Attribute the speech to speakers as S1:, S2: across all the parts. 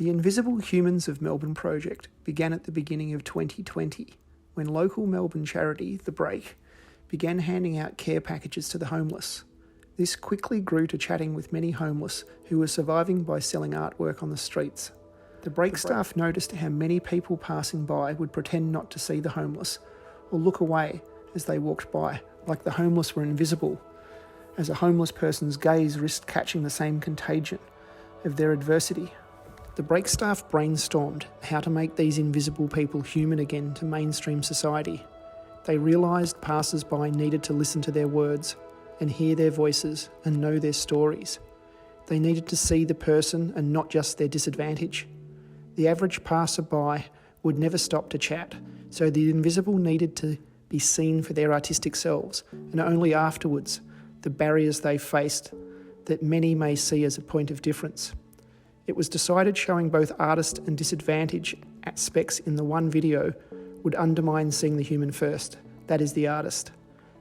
S1: The Invisible Humans of Melbourne project began at the beginning of 2020 when local Melbourne charity, The Break, began handing out care packages to the homeless. This quickly grew to chatting with many homeless who were surviving by selling artwork on the streets. The Break staff noticed how many people passing by would pretend not to see the homeless or look away as they walked by, like the homeless were invisible, as a homeless person's gaze risked catching the same contagion of their adversity. The Break staff brainstormed how to make these invisible people human again to mainstream society. They realised passers-by needed to listen to their words and hear their voices and know their stories. They needed to see the person and not just their disadvantage. The average passer-by would never stop to chat, so the invisible needed to be seen for their artistic selves, and only afterwards the barriers they faced that many may see as a point of difference. It was decided showing both artist and disadvantage aspects in the one video would undermine seeing the human first, that is the artist.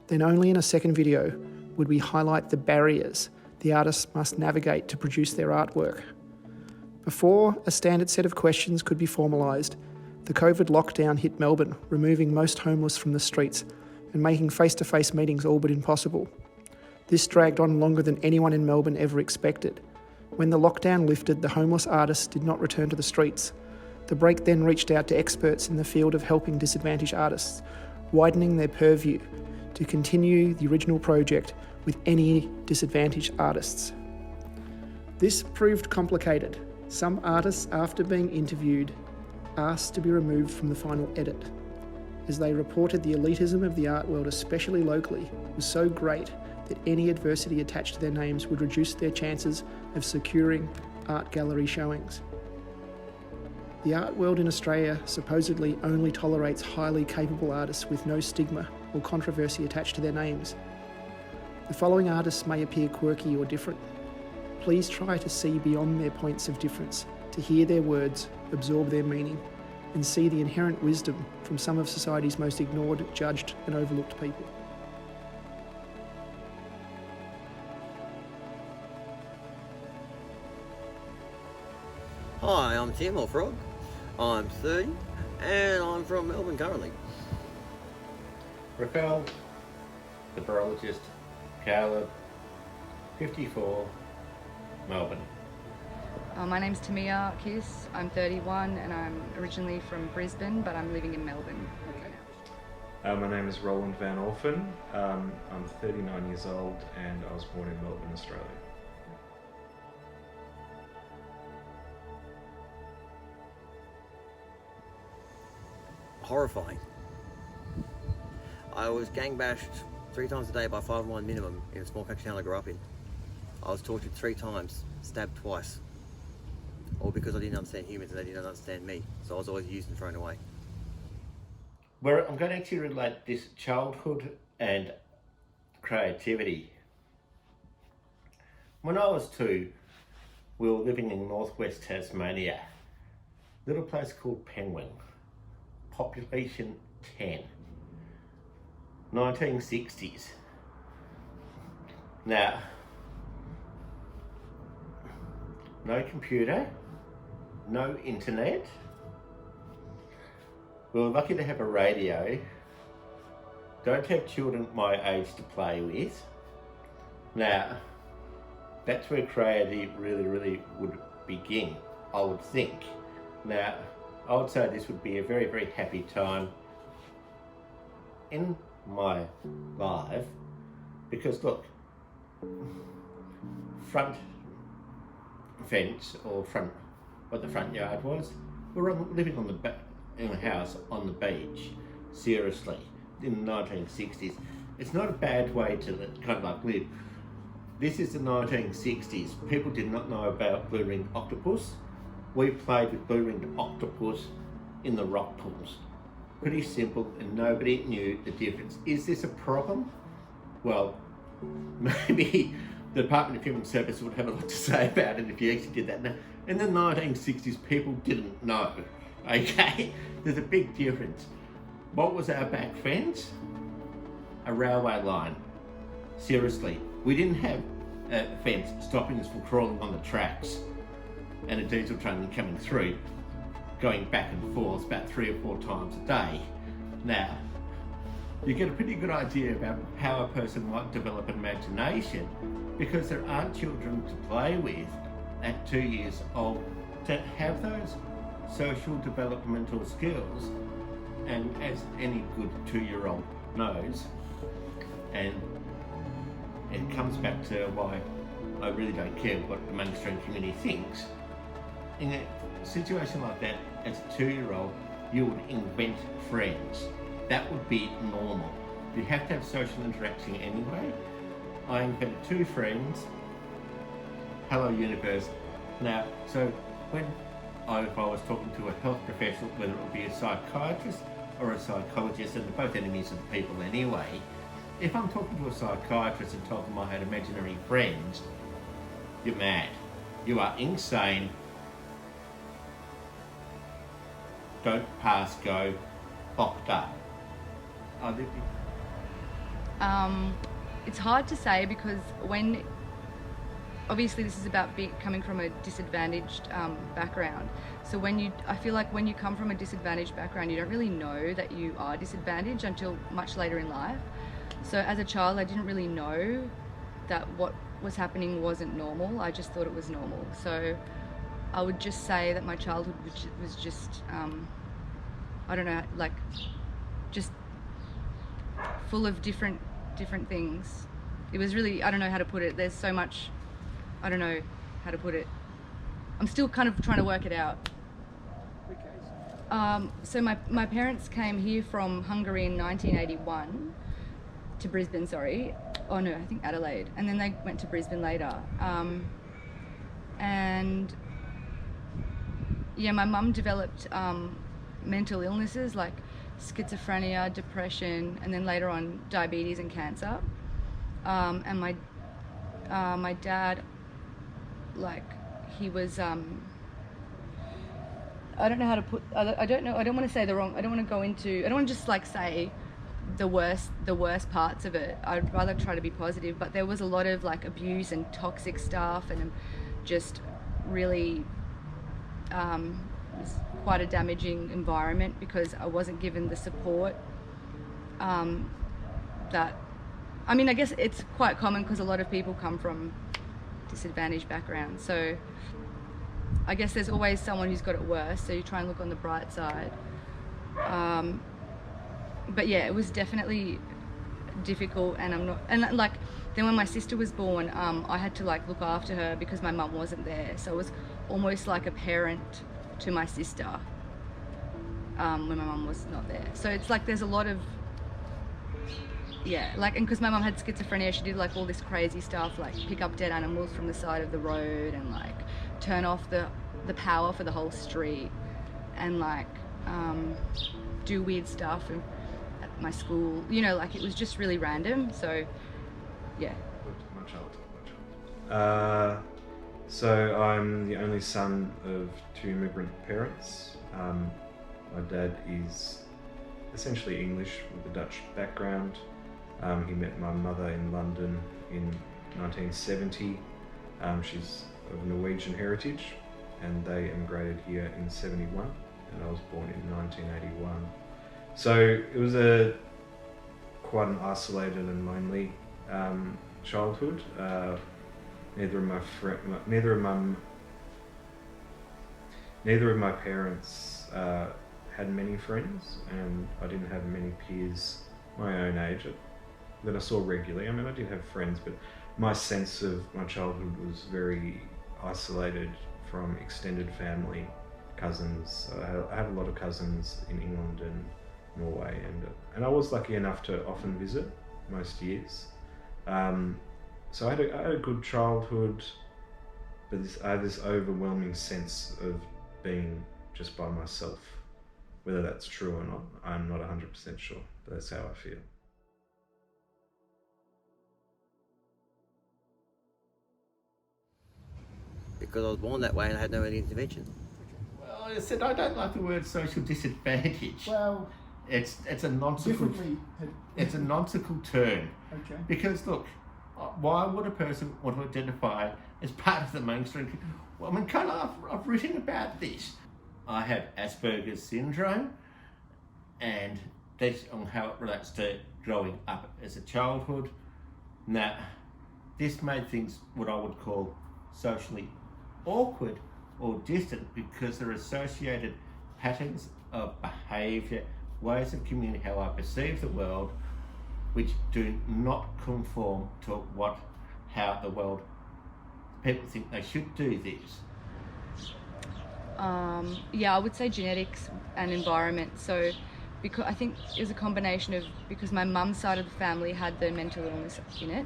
S1: Then only in a second video would we highlight the barriers the artist must navigate to produce their artwork. Before a standard set of questions could be formalised, the COVID lockdown hit Melbourne, removing most homeless from the streets and making face-to-face meetings all but impossible. This dragged on longer than anyone in Melbourne ever expected. When the lockdown lifted, the homeless artists did not return to the streets. The Break then reached out to experts in the field of helping disadvantaged artists, widening their purview to continue the original project with any disadvantaged artists. This proved complicated. Some artists, after being interviewed, asked to be removed from the final edit, as they reported the elitism of the art world, especially locally, was so great that any adversity attached to their names would reduce their chances of securing art gallery showings. The art world in Australia supposedly only tolerates highly capable artists with no stigma or controversy attached to their names. The following artists may appear quirky or different. Please try to see beyond their points of difference, to hear their words, absorb their meaning, and see the inherent wisdom from some of society's most ignored, judged, and overlooked people.
S2: Hi, I'm Tim, or Frog. I'm 30 and I'm from Melbourne currently.
S3: Raphael, the Buerologist, Kaleb, 54, Melbourne.
S4: My name's Timea. I'm 31 and I'm originally from Brisbane, but I'm living in Melbourne.
S5: My name is Roland van Olphen. I'm 39 years old and I was born in Melbourne, Australia.
S2: Horrifying. I was gang bashed 3 times a day by 5 1 minimum in a small country town I grew up in. I was tortured 3 times, stabbed twice. All because I didn't understand humans and they didn't understand me. So I was always used and thrown away.
S3: Well, I'm going to actually relate this childhood and creativity. When I was 2, we were living in northwest Tasmania, a little place called Penguin, population 10, 1960s. Now, no computer, no internet. We were lucky to have a radio. Don't have children my age to play with. Now, that's where creativity really would begin, I would think. Now, I would say this would be a very happy time in my life, because look, front fence or what the front yard was, we're living on in a house on the beach, seriously, in the 1960s. It's not a bad way to kind of like live. This is the 1960s. People did not know about blue-ringed octopus. We played with blue-ringed octopus in the rock pools. Pretty simple, and nobody knew the difference. Is this a problem? Well, maybe the Department of Human Services would have a lot to say about it if you actually did that. Now, in the 1960s, people didn't know, okay? There's a big difference. What was our back fence? A railway line. Seriously, we didn't have a fence stopping us from crawling on the tracks. and a diesel train coming through, going back and forth about 3 or 4 times a day. Now, you get a pretty good idea about how a person might develop an imagination, because there aren't children to play with at 2 years old that have those social developmental skills. And as any good 2-year-old knows, and it comes back to why I really don't care what the mainstream community thinks. In a situation like that, as a 2-year-old, you would invent friends. That would be normal. You have to have social interaction anyway. I invented 2 friends. Hello, universe. Now, so if I was talking to a health professional, whether it would be a psychiatrist or a psychologist, and they're both enemies of the people anyway, if I'm talking to a psychiatrist and told them I had imaginary friends, you're mad. You are insane. Don't pass go. Locked up.
S4: It's hard to say, because obviously this is about coming from a disadvantaged background. So I feel like when you come from a disadvantaged background, you don't really know that you are disadvantaged until much later in life. So as a child, I didn't really know that what was happening wasn't normal. I just thought it was normal. So I would just say that my childhood was just, I don't know, like just full of different things. It was really, I don't know how to put it. There's so much, I don't know how to put it. I'm still kind of trying to work it out. So my parents came here from Hungary in 1981 to Brisbane, sorry. Oh no, I think Adelaide. And then they went to Brisbane later. And yeah, my mum developed mental illnesses like schizophrenia, depression, and then later on diabetes and cancer. And my dad, like, he was I don't know how to put, I don't know, I don't want to say the wrong, I don't want to go into, I don't want to just like say the worst parts of it. I'd rather try to be positive, but there was a lot of like abuse and toxic stuff, and just really it was quite a damaging environment because I wasn't given the support that, I mean, I guess it's quite common because a lot of people come from disadvantaged backgrounds, so I guess there's always someone who's got it worse, so you try and look on the bright side. But yeah, it was definitely difficult, and like then when my sister was born, I had to like look after her because my mum wasn't there, so it was almost like a parent to my sister when my mum was not there. So it's like there's a lot of, yeah, like, and because my mum had schizophrenia, she did like all this crazy stuff, like pick up dead animals from the side of the road and like turn off the power for the whole street, and like do weird stuff at my school, you know, like it was just really random. So yeah.
S5: My child. So I'm the only son of 2 immigrant parents. My dad is essentially English with a Dutch background. He met my mother in London in 1970. She's of Norwegian heritage, and they immigrated here in 71, and I was born in 1981. So it was quite an isolated and lonely childhood. Neither of my parents had many friends, and I didn't have many peers my own age that I saw regularly. I mean, I did have friends, but my sense of my childhood was very isolated from extended family, cousins. I have a lot of cousins in England and Norway, and I was lucky enough to often visit most years. So I had a good childhood, but I had this overwhelming sense of being just by myself. Whether that's true or not, I'm not 100% sure, but that's how I feel.
S2: Because I was born that way and I had no early intervention.
S3: Well, I said I don't like the word social disadvantage.
S1: Well,
S3: it's a nonsensical it's a nonsensical term.
S1: Okay.
S3: Because look, why would a person want to identify as part of the mainstream. Well, I mean, I've written about this. I have Asperger's syndrome, and that's on how it relates to growing up as a childhood. Now, this made things what I would call socially awkward or distant because there are associated patterns of behaviour, ways of communicating, how I perceive the world, which do not conform to how the world, people think they should do this.
S4: Yeah, I would say genetics and environment. So, because I think it was a combination of, because my mum's side of the family had the mental illness in it,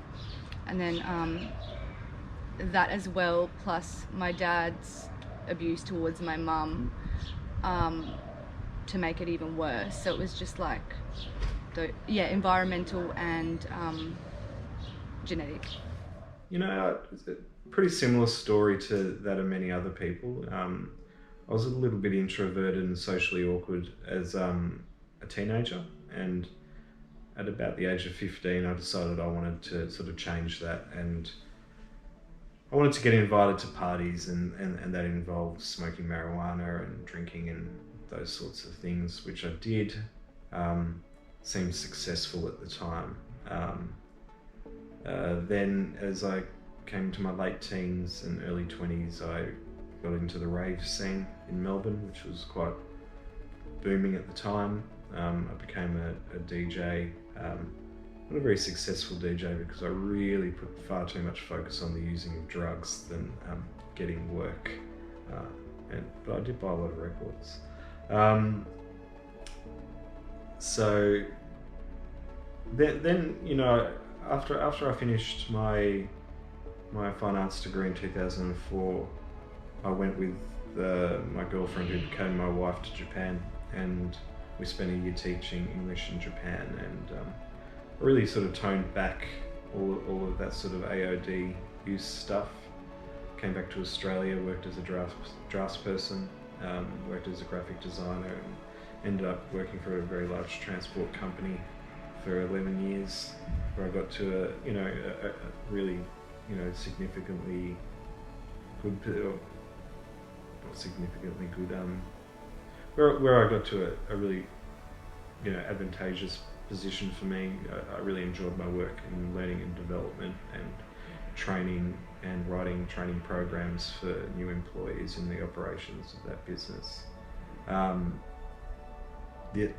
S4: and then that as well, plus my dad's abuse towards my mum, to make it even worse. So it was just like, environmental and genetic.
S5: You know, it's a pretty similar story to that of many other people. I was a little bit introverted and socially awkward as a teenager, and at about the age of 15 I decided I wanted to sort of change that, and I wanted to get invited to parties, and that involved smoking marijuana and drinking and those sorts of things, which I did. Seemed successful at the time. Then as I came to my late teens and early 20s, I got into the rave scene in Melbourne, which was quite booming at the time. I became a DJ, not a very successful DJ because I really put far too much focus on the using of drugs than getting work. But I did buy a lot of records. So then you know, after I finished my fine arts degree in 2004, I went with my girlfriend, who became my wife, to Japan, and we spent a year teaching English in Japan, and really sort of toned back all of that sort of AOD use stuff. Came back to Australia, worked as a draftsperson, worked as a graphic designer, and ended up working for a very large transport company for 11 years, where I got to a really, significantly good, where I got to a really, advantageous position for me. I really enjoyed my work in learning and development and training and writing training programs for new employees in the operations of that business.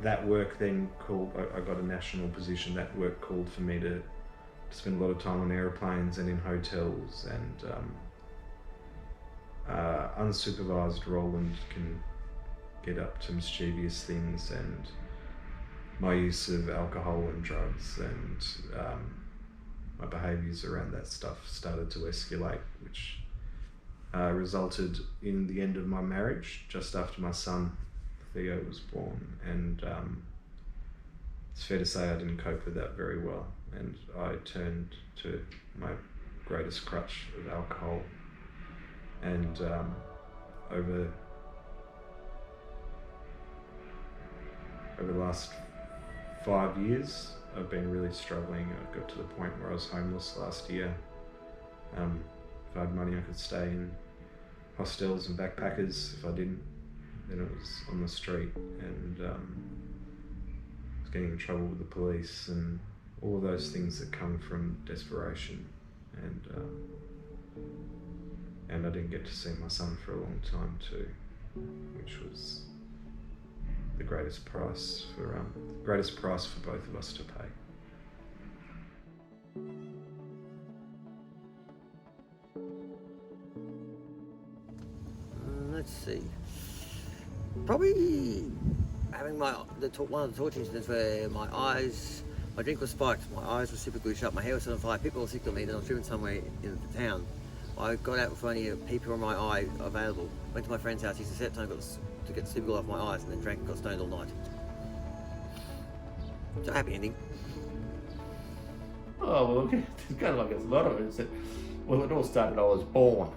S5: That work then called, I got a national position. That work called for me to spend a lot of time on airplanes and in hotels, and unsupervised Roland can get up to mischievous things, and my use of alcohol and drugs and my behaviours around that stuff started to escalate, which resulted in the end of my marriage just after my son Theo was born, and it's fair to say I didn't cope with that very well, and I turned to my greatest crutch of alcohol, and over the last 5 years I've been really struggling. I got to the point where I was homeless last year. If I had money I could stay in hostels and backpackers. If I didn't, then it was on the street, and I was getting in trouble with the police and all of those things that come from desperation, and I didn't get to see my son for a long time too, which was the greatest price for both of us to pay.
S2: Let's see. Probably having one of the torture incidents where my drink was spiked, my eyes were super glued shut, my hair was on fire, people were sick of me, then I was driven somewhere in the town. I got out with only a peeper on my eye available, went to my friend's house, used to set time to get super glue off my eyes, and then drank and got stoned all night. So happy ending.
S3: Oh, well, it's kind of like there's a lot of it. It's that, well, it all started, I was born.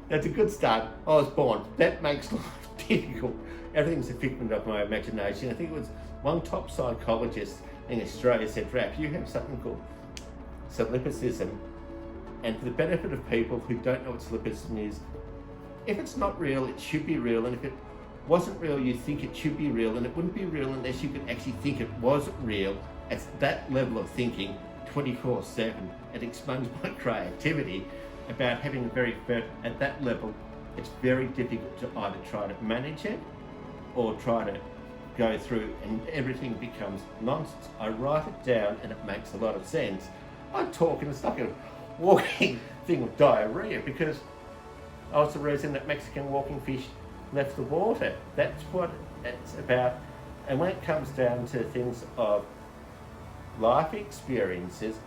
S3: That's a good start. I was born. That makes life difficult. Everything's a figment of my imagination. I think it was one top psychologist in Australia said, Raph, you have something called solipsism, And for the benefit of people who don't know what slipperism is, if it's not real, it should be real, and if it wasn't real, you think it should be real, and it wouldn't be real unless you could actually think it was real. At that level of thinking, 24/7, it expunges my creativity about having a very at that level. It's very difficult to either try to manage it or try to go through, and everything becomes nonsense. I write it down and it makes a lot of sense. I talk and it's like a walking thing of diarrhea, because I was the reason that Mexican walking fish left the water. That's what it's about. And when it comes down to things of life experiences,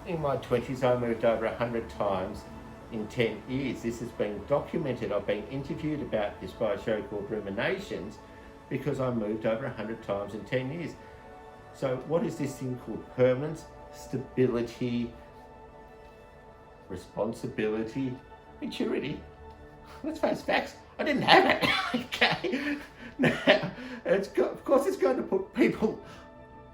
S3: in my 20s I moved over 100 times in 10 years. This has been documented. I've been interviewed about this by a show called Ruminations, because I moved over 100 times in 10 years. So what is this thing called permanence, stability, responsibility, maturity? Let's face facts, I didn't have it. Okay. Now, of course it's going to put people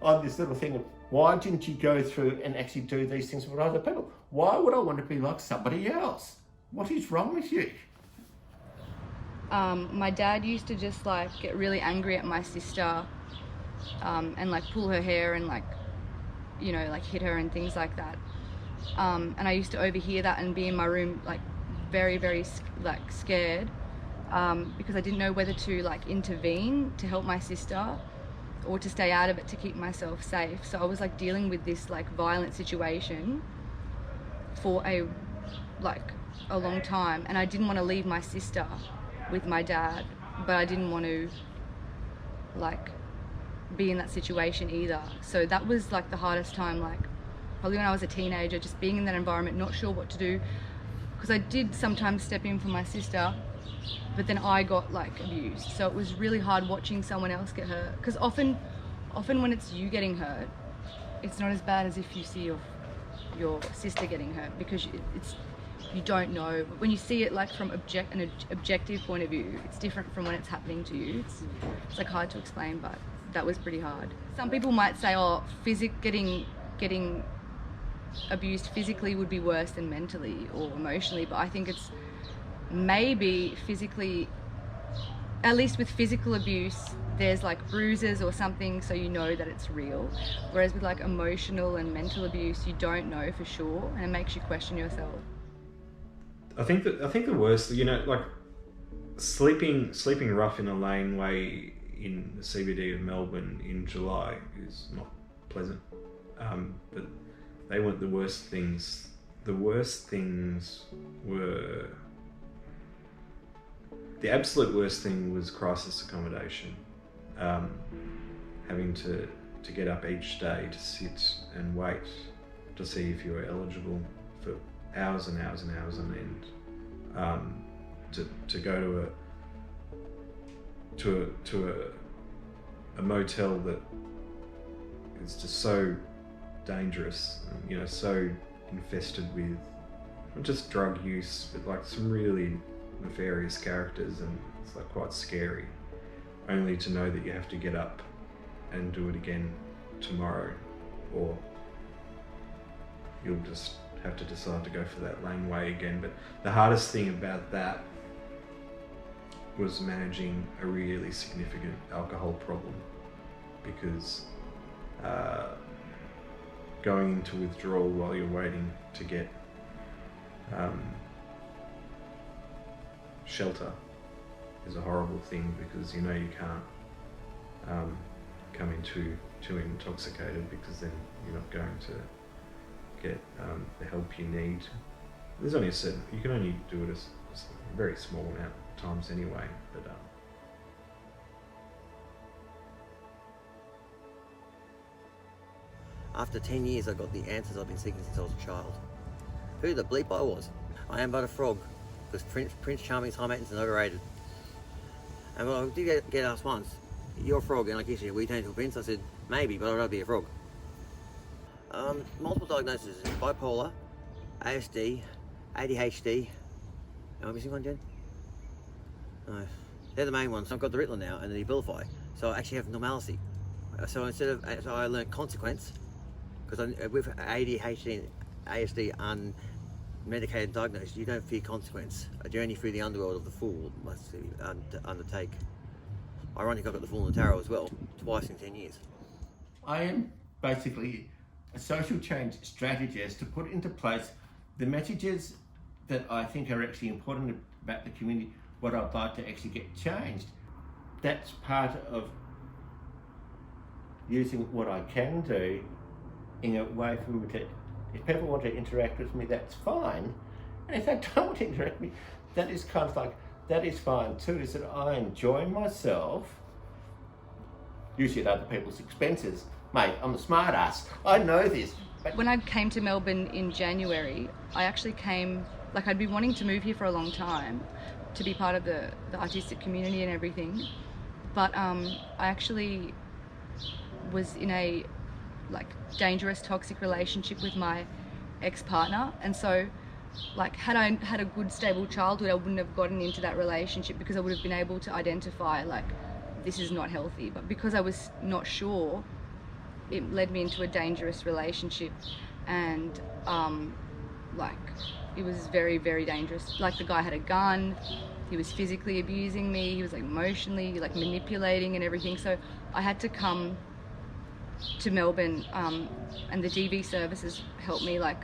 S3: on this little thing of, why didn't you go through and actually do these things with other people? Why would I want to be like somebody else? What is wrong with you?
S4: My dad used to just like get really angry at my sister and like pull her hair and like, you know, like hit her and things like that. And I used to overhear that and be in my room like very, very like scared because I didn't know whether to like intervene to help my sister or to stay out of it to keep myself safe. So I was like dealing with this like violent situation for a long time, and I didn't want to leave my sister with my dad, but I didn't want to like be in that situation either. So that was like the hardest time, like probably when I was a teenager, just being in that environment, not sure what to do, because I did sometimes step in for my sister, but then I got like abused. So it was really hard watching someone else get hurt, because often when it's you getting hurt, it's not as bad as if you see your sister getting hurt, because you don't know. When you see it like from an objective point of view, it's different from when it's happening to you. It's like hard to explain, but that was pretty hard. Some people might say, oh, getting abused physically would be worse than mentally or emotionally, but I think it's maybe physically, at least with physical abuse, there's like bruises or something, so you know that it's real. Whereas with like emotional and mental abuse, you don't know for sure, and it makes you question yourself.
S5: I think the worst, you know, like sleeping rough in a laneway in the CBD of Melbourne in July is not pleasant. But they weren't the worst things. The worst things were, the absolute worst thing was crisis accommodation. Having to get up each day to sit and wait to see if you were eligible for hours and hours and hours on end, to go to a motel that is just so dangerous, you know, so infested with not just drug use, but like some really nefarious characters, and it's like quite scary, only to know that you have to get up and do it again tomorrow, or you'll just have to decide to go for that laneway again. But the hardest thing about that was managing a really significant alcohol problem, because going into withdrawal while you're waiting to get shelter is a horrible thing, because you know you can't come in too intoxicated, because then you're not going to get the help you need. There's only you can only do it a very small amount of times anyway, but
S2: after 10 years I got the answers I've been seeking since I was a child. Who the bleep I was. I am but a frog, because Prince Charming's high maintenance and overrated. And I did get asked once, you're a frog, and I guess will you turn into a prince? I said, maybe, but I'd rather be a frog. Multiple diagnoses: bipolar, ASD, ADHD. Am I missing one, Jen? No. They're the main ones. I've got the Ritalin now and the Abilify, so I actually have normalcy. So I learned consequence, because with ADHD and ASD medicated and diagnosed, you don't fear consequence. A journey through the underworld of the fool must undertake. Ironically, I got the fool in the tarot as well, twice in 10 years.
S3: I am basically a social change strategist to put into place the messages that I think are actually important about the community, what I'd like to actually get changed. That's part of using what I can do in a way for me to, if people want to interact with me, that's fine. And if they don't want to interact with me, that is kind of like, that is fine too, is that I enjoy myself, usually at other people's expenses. Mate, I'm a smart ass, I know this. But
S4: when I came to Melbourne in January, I actually came, like I'd been wanting to move here for a long time to be part of the artistic community and everything. But I actually was in a like dangerous, toxic relationship with my ex-partner. And so like had I had a good, stable childhood, I wouldn't have gotten into that relationship because I would have been able to identify like, this is not healthy. But because I was not sure, it led me into a dangerous relationship. And like, it was very, very dangerous. Like the guy had a gun, he was physically abusing me, he was like emotionally like manipulating and everything. So I had to come to Melbourne, and the DV services helped me like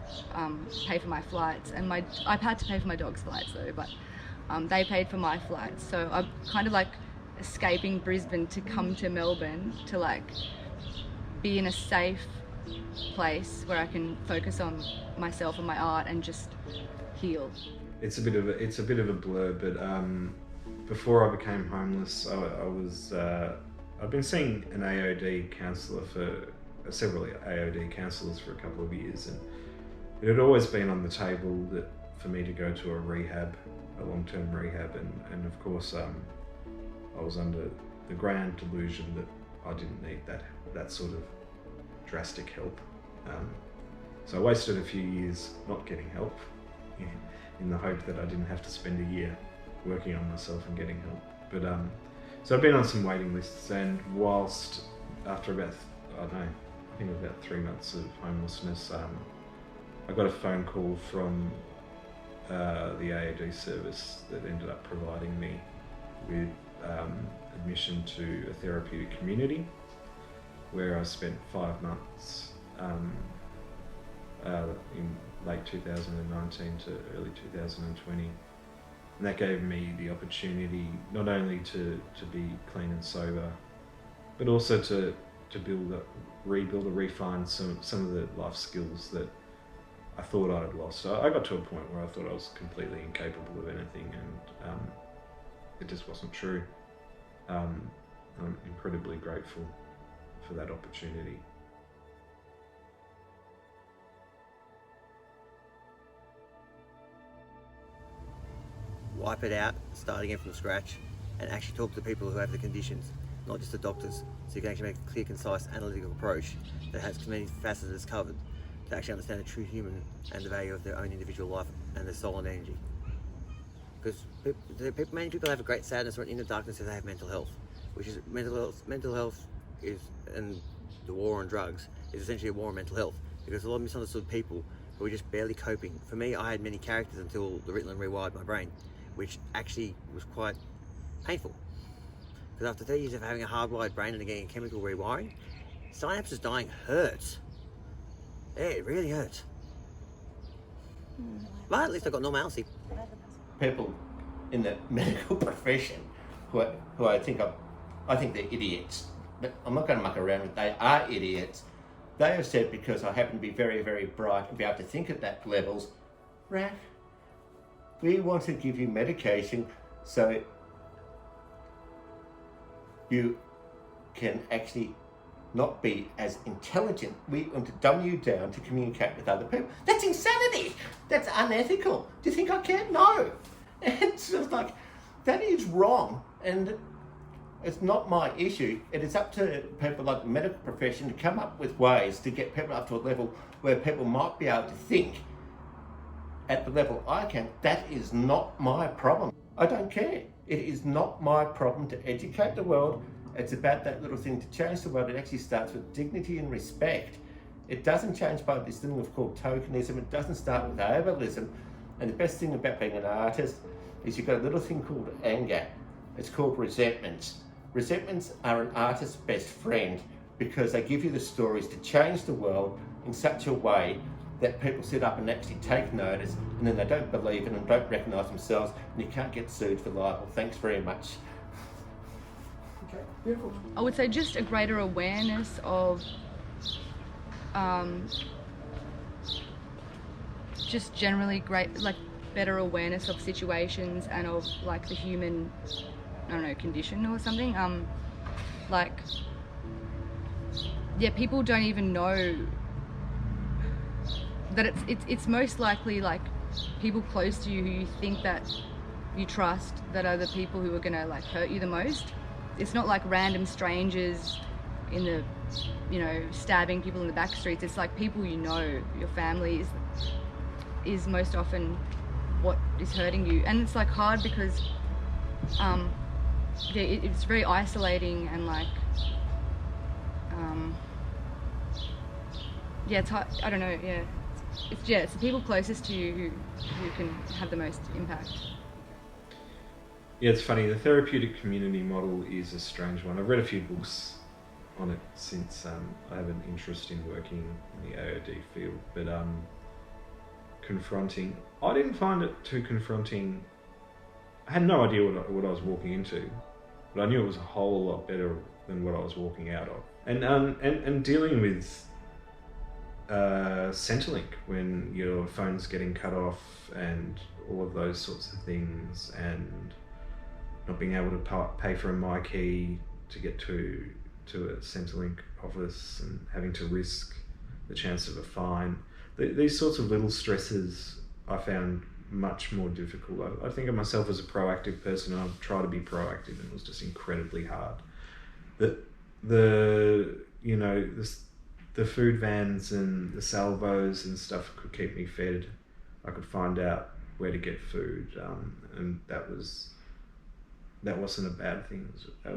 S4: pay for my flights, and I've had to pay for my dog's flights though, but they paid for my flights. So I'm kind of like escaping Brisbane to come to Melbourne to like be in a safe place where I can focus on myself and my art and just heal.
S5: It's a bit of a blur, but before I became homeless, I've been seeing an AOD counsellor for several AOD counsellors for a couple of years, and it had always been on the table that for me to go to a long-term rehab, and of course I was under the grand delusion that I didn't need that sort of drastic help. So I wasted a few years not getting help in the hope that I didn't have to spend a year working on myself and getting help. But so I've been on some waiting lists, and whilst after about, I think about 3 months of homelessness, I got a phone call from the AOD service that ended up providing me with admission to a therapeutic community where I spent 5 months in late 2019 to early 2020. And that gave me the opportunity not only to be clean and sober, but also to rebuild or refine some of the life skills that I thought I had lost. So I got to a point where I thought I was completely incapable of anything, and it just wasn't true. I'm incredibly grateful for that opportunity.
S2: Wipe it out, start again from scratch, and actually talk to the people who have the conditions, not just the doctors, so you can actually make a clear, concise, analytical approach that has as many facets as covered to actually understand the true human and the value of their own individual life and their soul and energy. Because many people have a great sadness or an inner darkness if they have mental health, which is mental health is, and the war on drugs is essentially a war on mental health, because a lot of misunderstood people who are just barely coping. For me, I had many characters until the Ritalin rewired my brain, which actually was quite painful. Because after 30 years of having a hardwired brain and getting chemical rewiring, synapses dying hurts. Yeah, it really hurts. But at least I got normalcy.
S3: people in the medical profession who I think they're idiots, but I'm not going to muck around with it. They are idiots. They have said, because I happen to be very, very bright and be able to think at that levels, Raph, we want to give you medication so you can actually not be as intelligent. We want to dumb you down to communicate with other people. That's insanity. That's unethical. Do you think I can? No. It's just like, that is wrong. And it's not my issue. It is up to people like the medical profession to come up with ways to get people up to a level where people might be able to think at the level I can. That is not my problem. I don't care. It is not my problem to educate the world. It's about that little thing to change the world. It actually starts with dignity and respect. It doesn't change by this thing we've called tokenism. It doesn't start with ableism. And the best thing about being an artist is you've got a little thing called anger. It's called resentments. Resentments are an artist's best friend because they give you the stories to change the world in such a way that people sit up and actually take notice, and then they don't believe it and don't recognise themselves, and you can't get sued for libel. Thanks very much.
S1: Okay, beautiful.
S4: I would say just a greater awareness of just generally better awareness of situations and of like the human, I don't know, condition or something. People don't even know that it's most likely like people close to you who you think that you trust that are the people who are gonna like hurt you the most. It's not like random strangers in the, stabbing people in the back streets. It's like people you know, your family is most often what is hurting you. And it's like hard because it's very isolating and like it's hard. I don't know, it's the people closest to you who can have the most impact.
S5: Yeah, it's funny, the therapeutic community model is a strange one. I've read a few books on it since I have an interest in working in the AOD field, but confronting, I didn't find it too confronting. I had no idea what I was walking into, but I knew it was a whole lot better than what I was walking out of. And dealing with Centrelink when your phone's getting cut off and all of those sorts of things, and not being able to pay for a MyKey to get to a Centrelink office and having to risk the chance of a fine. These sorts of little stresses I found much more difficult. I think of myself as a proactive person, and I try to be proactive, and it was just incredibly hard. The food vans and the salvos and stuff could keep me fed. I could find out where to get food, and that wasn't a bad thing. That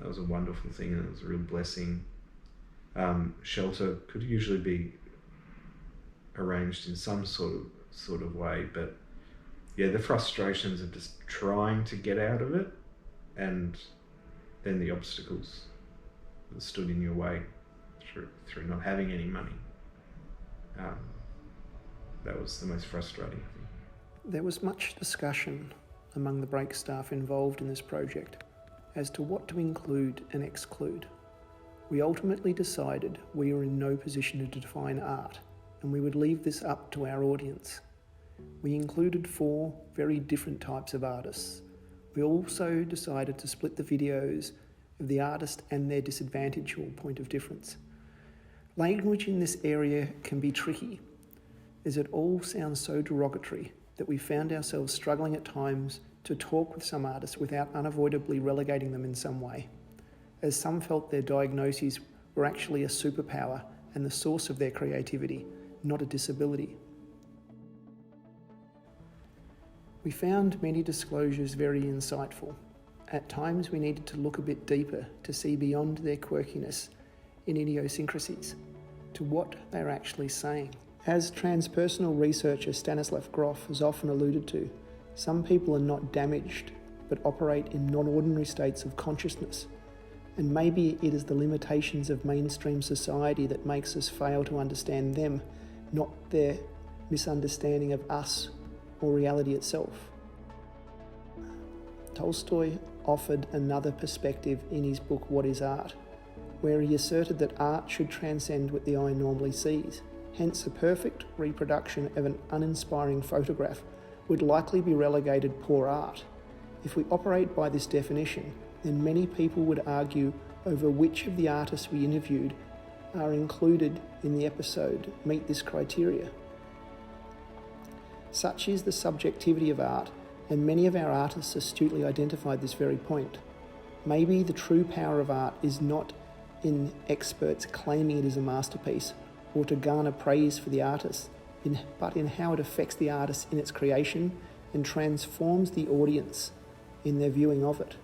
S5: was a wonderful thing, and it was a real blessing. Shelter could usually be arranged in some sort of way, but the frustrations of just trying to get out of it, and then the obstacles that stood in your way through not having any money. That was the most frustrating thing.
S1: There was much discussion among the break staff involved in this project as to what to include and exclude. We ultimately decided we were in no position to define art, and we would leave this up to our audience. We included 4 very different types of artists. We also decided to split the videos of the artist and their disadvantage or point of difference. Language in this area can be tricky, as it all sounds so derogatory that we found ourselves struggling at times to talk with some artists without unavoidably relegating them in some way, as some felt their diagnoses were actually a superpower and the source of their creativity, not a disability. We found many disclosures very insightful. At times we needed to look a bit deeper to see beyond their quirkiness in idiosyncrasies to what they're actually saying. As transpersonal researcher Stanislav Grof has often alluded to, some people are not damaged but operate in non-ordinary states of consciousness, and maybe it is the limitations of mainstream society that makes us fail to understand them, not their misunderstanding of us or reality itself. Tolstoy offered another perspective in his book What is Art, where he asserted that art should transcend what the eye normally sees. Hence, a perfect reproduction of an uninspiring photograph would likely be relegated poor art. If we operate by this definition, then many people would argue over which of the artists we interviewed are included in the episode meet this criteria. Such is the subjectivity of art, and many of our artists astutely identified this very point. Maybe the true power of art is not in experts claiming it is a masterpiece or to garner praise for the artist, but in how it affects the artist in its creation and transforms the audience in their viewing of it.